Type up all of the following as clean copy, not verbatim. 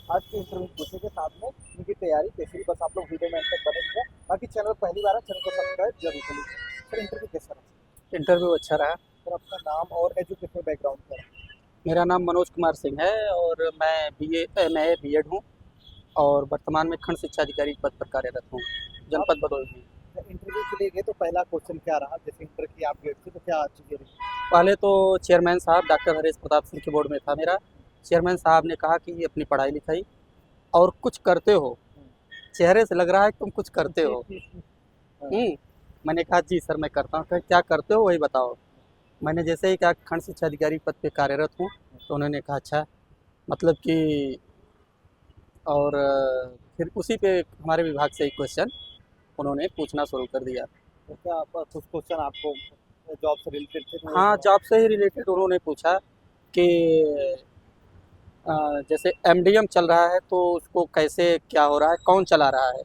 आज के इंटरव्यू पूछेंगे, साथ में उनकी तैयारी कैसी रही। बस आप लोग वीडियो में एंड तक बने रहिए। बाकी चैनल पहली बार है, चैनल को सब्सक्राइब जरूर कर लीजिए। सर, इंटरव्यू कैसा रहा? इंटरव्यू अच्छा रहा। सर, अपना नाम और एजुकेशनल बैकग्राउंड क्या है? मेरा नाम मनोज कुमार सिंह है और मैं बीए एमए बीएड हूँ और वर्तमान में खंड शिक्षा अधिकारी पद पर कार्यरत हूँ, जनपद भदोही में। इंटरव्यू के लिए गए तो पहला क्वेश्चन क्या रहा? जैसे इंटर की आप गेट थी तो क्या चीजें रही? पहले तो चेयरमैन साहब डॉक्टर हरीश प्रताप सिंह के बोर्ड में था मेरा। चेयरमैन साहब ने कहा कि अपनी पढ़ाई लिखाई और कुछ करते हो, चेहरे से लग रहा है कि तुम कुछ करते हो। मैंने कहा जी सर मैं करता हूँ। कहा क्या करते हो वही बताओ। मैंने जैसे ही कहा खंड शिक्षा अधिकारी पद पे कार्यरत हूँ, तो उन्होंने कहा अच्छा मतलब कि और फिर उसी पे हमारे विभाग से एक क्वेश्चन उन्होंने पूछना शुरू कर दिया। तो क्या कुछ क्वेश्चन आपको जॉब से रिलेटेड थे? तो हाँ, जॉब से ही रिलेटेड उन्होंने पूछा कि जैसे एमडीएम चल रहा है तो उसको कैसे क्या हो रहा है, कौन चला रहा है।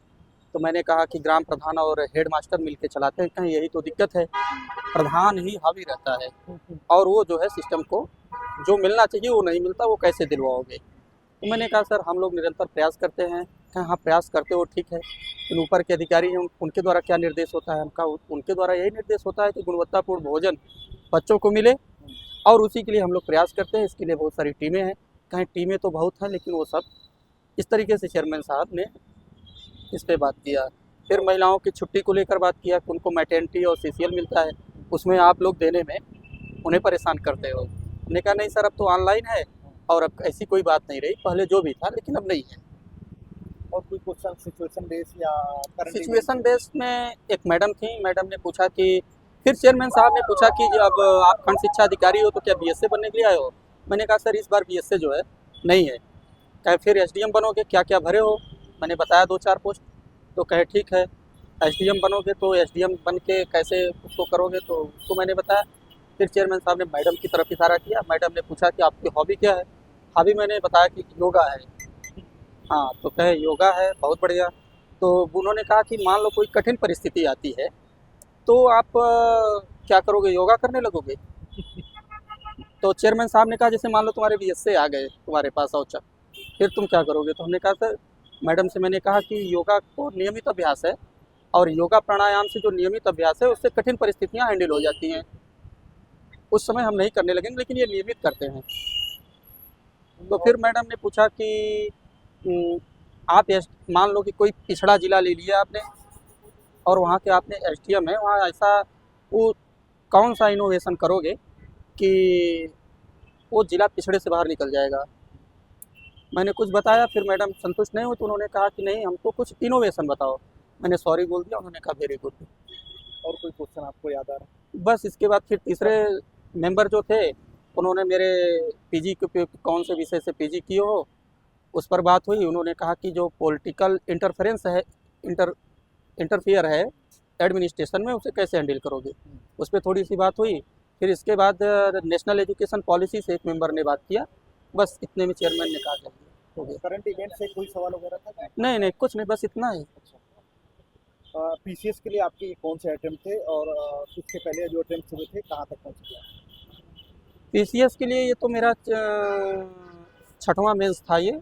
तो मैंने कहा कि ग्राम प्रधान और हेड मास्टर मिलके चलाते हैं। कहीं यही तो दिक्कत है, प्रधान ही हावी रहता है और वो जो है सिस्टम को जो मिलना चाहिए वो नहीं मिलता, वो कैसे दिलवाओगे। तो मैंने कहा सर हम लोग निरंतर प्रयास करते हैं। कहा हाँ प्रयास करते हो ठीक है, लेकिन ऊपर के अधिकारी हैं उनके द्वारा क्या निर्देश होता है। हमका उनके द्वारा यही निर्देश होता है कि गुणवत्तापूर्ण भोजन बच्चों को मिले और उसी के लिए हम लोग प्रयास करते हैं। इसके लिए बहुत सारी टीमें हैं। कहीं टीमें तो बहुत हैं लेकिन वो सब इस तरीके से चेयरमैन साहब ने इस पर बात किया। फिर महिलाओं की छुट्टी को लेकर बात किया कि उनको मैटर्निटी और सीसीएल मिलता है, उसमें आप लोग देने में उन्हें परेशान करते हो। मैंने कहा नहीं सर अब तो ऑनलाइन है और अब ऐसी कोई बात नहीं रही, पहले जो भी था लेकिन अब नहीं है। और कोई क्वेश्चन सिचुएशन बेस या करंट सिचुएशन बेस्ड में एक मैडम थी, मैडम ने पूछा कि फिर चेयरमैन साहब ने पूछा कि अब आप खंड शिक्षा अधिकारी हो तो क्या बीएसए बनने के लिए आए हो। मैंने कहा सर इस बार बीएसए जो है नहीं है। कहे फिर एसडीएम बनोगे, क्या क्या भरे हो। मैंने बताया 2-4 पोस्ट। तो कहे ठीक है एसडीएम बनोगे तो एसडीएम बन के कैसे उसको करोगे, तो उसको मैंने बताया। फिर चेयरमैन साहब ने मैडम की तरफ इशारा किया। मैडम ने पूछा कि आपकी हॉबी क्या है। हॉबी मैंने बताया कि योगा है। हाँ तो कहे योगा है, बहुत बढ़िया। तो उन्होंने कहा कि मान लो कोई कठिन परिस्थिति आती है तो आप क्या करोगे, योगा करने लगोगे। तो चेयरमैन साहब ने कहा जैसे मान लो तुम्हारे बीएसए आ गए तुम्हारे पास औचक, फिर तुम क्या करोगे। तो हमने कहा सर मैडम से मैंने कहा कि योगा को नियमित अभ्यास है और योगा प्राणायाम से जो नियमित अभ्यास है उससे कठिन परिस्थितियाँ हैंडल हो जाती हैं। उस समय हम नहीं करने लगेंगे लेकिन ये नियमित करते हैं। तो फिर मैडम ने पूछा कि आप मान लो कि कोई पिछड़ा जिला ले लिया आपने और वहाँ के आपने एसडीएम है, वहाँ ऐसा वो कौन सा इनोवेशन करोगे कि वो जिला पिछड़े से बाहर निकल जाएगा। मैंने कुछ बताया, फिर मैडम संतुष्ट नहीं हुई तो उन्होंने कहा कि नहीं हमको कुछ इनोवेशन बताओ। मैंने सॉरी बोल दिया, उन्होंने कहा वेरी गुड। और कोई क्वेश्चन आपको याद आ रहा बस इसके बाद फिर तीसरे मेंबर जो थे उन्होंने मेरे पीजी के कौन से विषय से पीजी किए हो उस पर बात हुई। उन्होंने कहा कि जो पॉलिटिकल इंटरफेरेंस है, इंटरफियर है एडमिनिस्ट्रेशन में, उसे कैसे हैंडल करोगे। उस पर थोड़ी सी बात हुई। फिर इसके बाद नेशनल एजुकेशन पॉलिसी से एक मेंबर ने बात किया। बस इतने में चेयरमैन ने कहा हो है? गया। करंट इवेंट से कोई सवाल वगैरह था क्या? नहीं नहीं कुछ नहीं, बस इतना ही। पीसीएस के लिए आपके कौन से अटेम्प्ट थे और इसके पहले जो अटेम्प्ट हुए थे कहाँ तक पहुँच गया? पीसीएस के लिए ये तो मेरा 6वां मेंस था ये।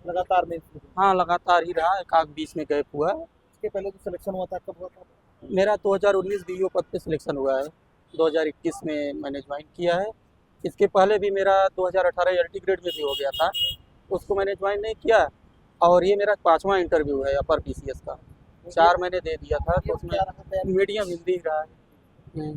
लगातार में हाँ लगातार ही रहा, एक आध बीच में गैप हुआ। इसके पहले जो सिलेक्शन हुआ था कब हुआ था? मेरा 2019 बीईओ पद पे सिलेक्शन हुआ है, 2021 में मैंने ज्वाइन किया है। इसके पहले भी मेरा 2018 एलटी ग्रेड में भी हो गया था, उसको मैंने ज्वाइन नहीं किया। और ये मेरा 5वां इंटरव्यू है अपर पीसीएस का। 4 मैंने दे दिया था तो उसमें मीडियम हिंदी रहा है।